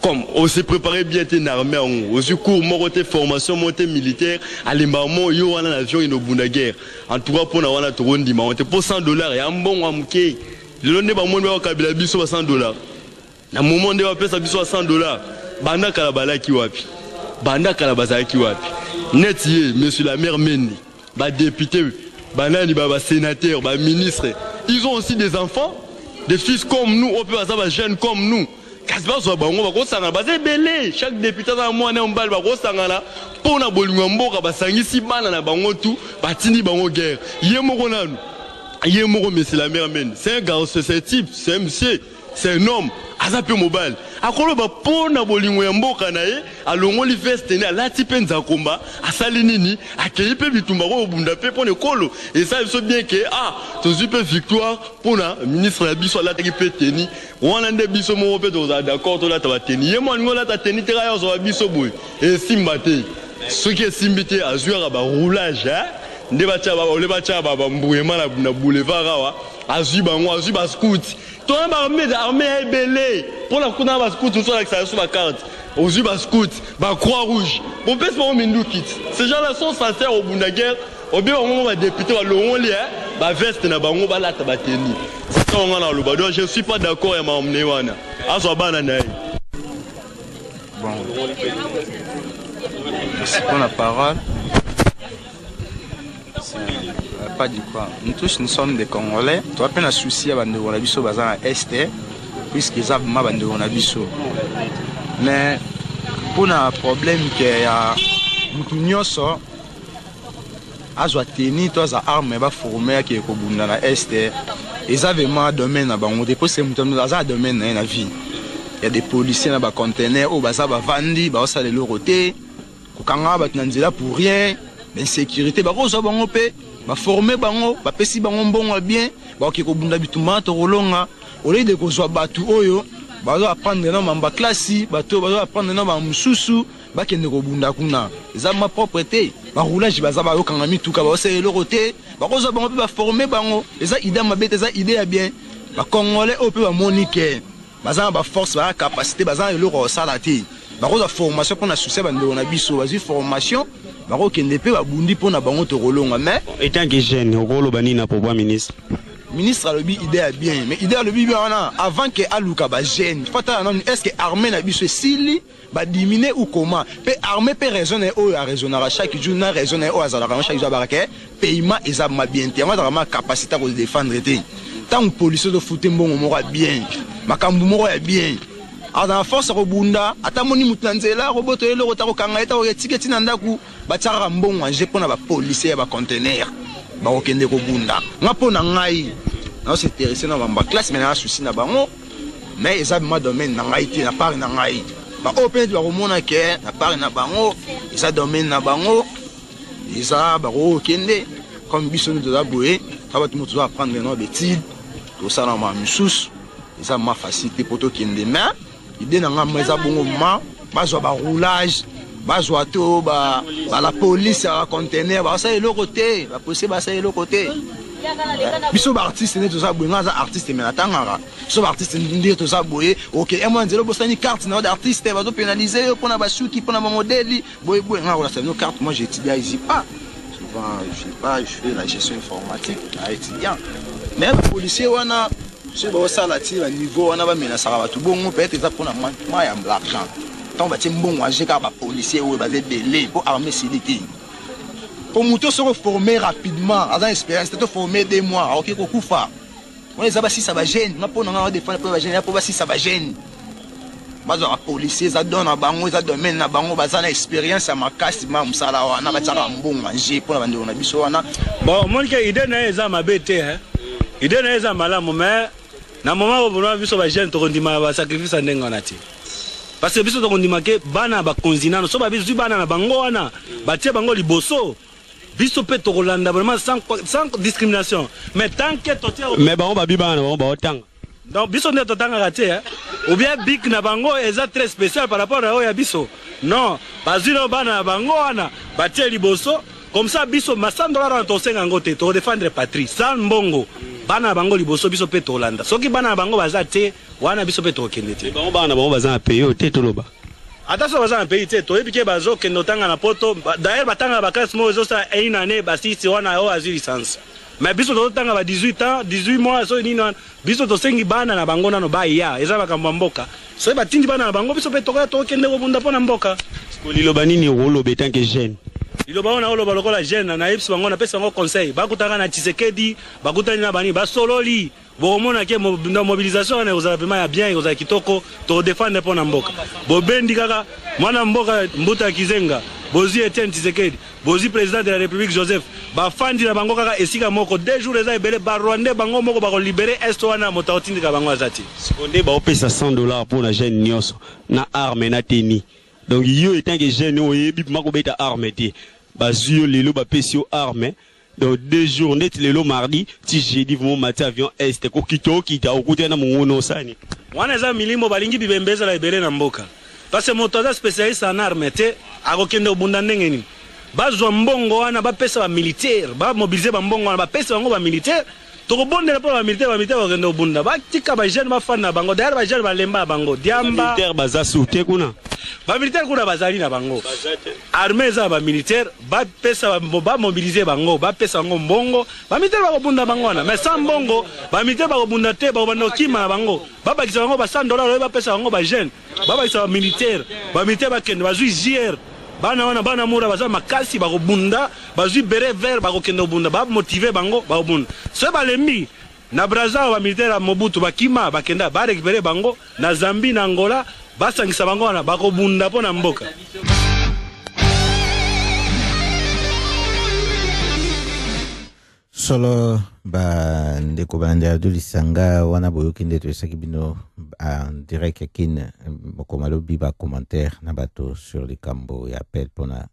comme on s'est préparé bien une armée on cours morote formation montée militaire alimamo yo wana avion inobunda guerre en tout cas pour na wana to rondi ma on te pour $100 et un bon amke le ne ba mo ba kabila biso $100 na moment nde bapesa biso $100 banda kala balaki wapi banda kala bazalaki wapi net ye monsieur la maire Mendy ba député banani ba sénateur ba ministre ils ont aussi des enfants des fils comme nous on peut pas ça jeunes comme nous kasba so bango ba ko sanga ba belé chaque député dans moi na mbal ba ko sanga la pona bolingo mboka ba sangisi bana na bango tout ba tindi bango guerre yemoko nanu yemoko monsieur la maire Mendy c'est un garçon c'est type c'est monsieur c'est un homme azape mobile akolo ba pona bolingo ya mboka na ye alongoli veste ne alati penza komba asali nini akei pe bitumba ko bunda pe pone kolo et ça il faut bien que tozu pe victoire pona ministre la biso la taki pe teni wana nde biso mo pe to za d'accord to la ta teni ye mo ngola ta teni te ya zo biso boy et simbate ce qui est simbité azura ba roulage nde ba tcha ba ole ba tcha ba mbuyema na boulevard awa azu ba scout to ba armée belé pour la kuna ba scout sur la sur la carte aux yeux ba scout ba croix rouge bon pèse pas mindu kit ces gens là sont sincères au bunda guerre au bien on va député ba longo li ba veste na bango ba lata ba teni c'est on na lo ba donc je suis pas d'accord ya mamne wana azo bana na bon c'est pour la parole. Pas du quoi. Nous tous nous sommes des Congolais. Tu as peine à soucier à Bande Ronabiso Bazan Est, puisqu'ils ont ma Bande Ronabiso. Mais pour un problème qui est à Moutounioso, à Zoateni, tu as armes formées qui est au bout de l'Est. Ils avaient un domaine à Bango. Depuis que nous avons un domaine dans la vie. Il y a des policiers dans les conteneurs, au bazar, Vandi, Bassa de l'Euroté, Kokanga, Batnanzela pour rien. L'insécurité, Bango P. Ba former bango ba pesi bango mbongo bien ba ki ko bunda bituma to rolonga au lieu de ko zo batu oyo ba zo apprendre na mamba classe bato ba zo apprendre na ba mususu ba kende ko bunda kuna za ma propreté ba roulage ba za ba yo kanga mituka ba se le roté ba ko zo bango ba former bango eza idée mabete eza idée ya bien ba congolais au peu ba monique ba za ba force ba capacité ba za le ro salati ba ko za formation pour na souci ba ndo na biso ba formation bako kende pe ba bundi pona bango to rolonga mais étant que jeune okolo bani na pouvoir ministre a le idée est bien mais idée le bien avant que aluka ba jeune fata non est-ce que armée na biso sili ba diminuer ou comment pe armée pe raisonner o a raisonner chaque jour na raisonner o azala chaque jour baraka paiement eza ma bien te ma ma capacité à défendre te tant policier de foutre mbongo mo bien makambu mo bien dans force robunda atamoni mutanzela roboto ele rotako kanga eta o tiketi na ndaku batara mbongo anje pona ba policier ba conteneur ba okende robunda ngapona ngai na se intéressé na ba classe mais na souci na bango mais eza ma domaine na ngai te na part na ngai ba open ba romona ke na part na bango eza domaine na bango eza ba okende comme biso nous doit boyer ça va tout monde apprendre nos bêtises tout ça na ma musus eza ma facilité pour to kende mais idée nanga meza bongo ma bazwa ba roulage bazwa to ba la police à conteneur ba ça le côté ba possible ba ça le côté biso ba artiste ne to ça bonga za artiste mais natanga so ba artiste ndi to ça boye OK et moi nzelo bosani carte na d'artiste ba to pénaliser pour na ba suki pour na ba modèle boye boye nga ça nos cartes moi j'étudie ici pas souvent je sais pas je fais la gestion informatique à étudiant mais policier wana si vous avez un niveau, on a mis ça tout bon, peut-être pour l'argent. Tant que vous bon, j'ai un policier ou des pour armer Siliti. Pour nous se reformer rapidement, à l'expérience, c'est former des mois, ok, Kokoufa. On les a si ça va gêner, on a pas défendre pour la gêner, pour si ça va gêner. Bazo policier, ça donne à bango, ça domaine à bango, bazo expérience à ma casse, ma msala, on a battu un bon manger pour la vendre, on a biso, on a. Bon, mon cas, idée n'est pas ma bête, hein. Idée n'est pas malade, mais. Na moment où on biso ba jeune to kondima ba sacrifice ndenga na ti parce que biso to kondima ke bana ba konzina no so ba biso bana na bango wana ba tie bango liboso biso pe to kolanda vraiment sans discrimination mais tant que to tie mais bango ba bibana bango ba otanga donc biso ne to tanga raté ou bien big na bango est très spécial par rapport à oya biso non bazino bana na bango wana ba tie liboso comme ça biso $100 en to senga ngote to défendre patrie sans mbongo bana bango liboso biso pe to landa soki bana bango baza te wana biso pe to kende te bango bana bango baza payer te to loba attention baza payer te to ebike bazo kendo tanga na poto d'ailleurs batanga ba classe mo zo sa une année basi si wana o azi licence mais biso totanga ba 18 ans 18 mois so nini biso tosengi bana na bango nano ba ya eza bakambo mboka so batindi bana na bango biso pe tokoya tokende kobunda pona mboka liloba nini roloba etanke jeune liloba ona oloba lokola jeune na yebisi bango na pesa bango conseil bakutaka na Tshisekedi bakutani na bani basololi bomona ke mobilisation na ozala pema ya bien ozala kitoko to défendre pona mboka bobendi kaka mwana mboka Mbuta Kizenga bozi Etienne Tshisekedi bozi président de la République Joseph bafandi na bango kaka esika moko 2 jours eza ebele ba Rwandais bango moko bako libérer est wana motaotindika bango azati onde ba opesa $100 pour na jeune nyonso na arme na teni donc yo etant que jeune oyebi mako beta arme te bazio lelo ba pesio arme donc 2 jours net lelo mardi ti jeudi vont matin avion est ko kita okuta na mongono sani wana za milimo balingi bibembeza la ebele na mboka parce que moto spécialiste en arme te akokende obunda ndenge nini bazwa mbongo wana bapesa ba militaire ba mobiliser ba mbongo wana bapesa bango ba militaire tokobondela po ba militaire bakende obunda batika ba jeune bafana bango d'ailleurs ba jeune balemba bango diamba militaire baza soute kuna ba militaire kuna bazali na bango armée za ba militaire bapesa ba mobiliser bango bapesa bango mbongo ba militaire bakobunda bango wana mais sans mbongo ba militaire bakobunda te bakobanda okima na bango babakisa bango ba $100 bapesa bango ba jeune babakisa ba militaire bakende bazwi JR bana wana bana mura baza makasi bakobunda bazwi beret vert bakokende obunda ba motiver bango bakobunda so balembi na Brazza ba militaire ya Mobutu bakima bakenda ba récupérer bango na Zambie na Angola basangisa bango wana bakobunda pona mboka solo ba ndeko banda lisanga wana boyoki nde toyesaki bino en direct kin mokoma lobi ba commentaire na bato sur likambo ya appel pona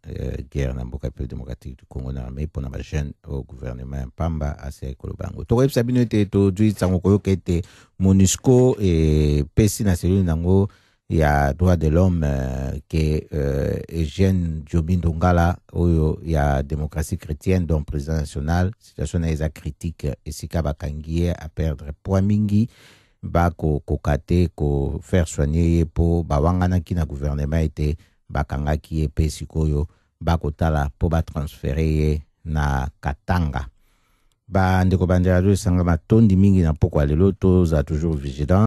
guerre na mboka pe démocratique du Congo na mais pona ba jeune au gouvernement pamba ase kolobango tokoyebisa bino ete tojuitsango koyoka ete MONUSCO e pesi na cellule nango ya droit de l'homme que Eugène Diobindo Ngala oyo ya démocratie chrétienne dont président national situation na eza critique esika bakangie à perdre poids mingi bako kokate ko faire soigner po bawangana ki na gouvernement ete bakangaki e pe sikoyo bako tala po ba transférer na Katanga ba ndeko bandela do sanga matondi mingi na poko lelo to za toujours vigilant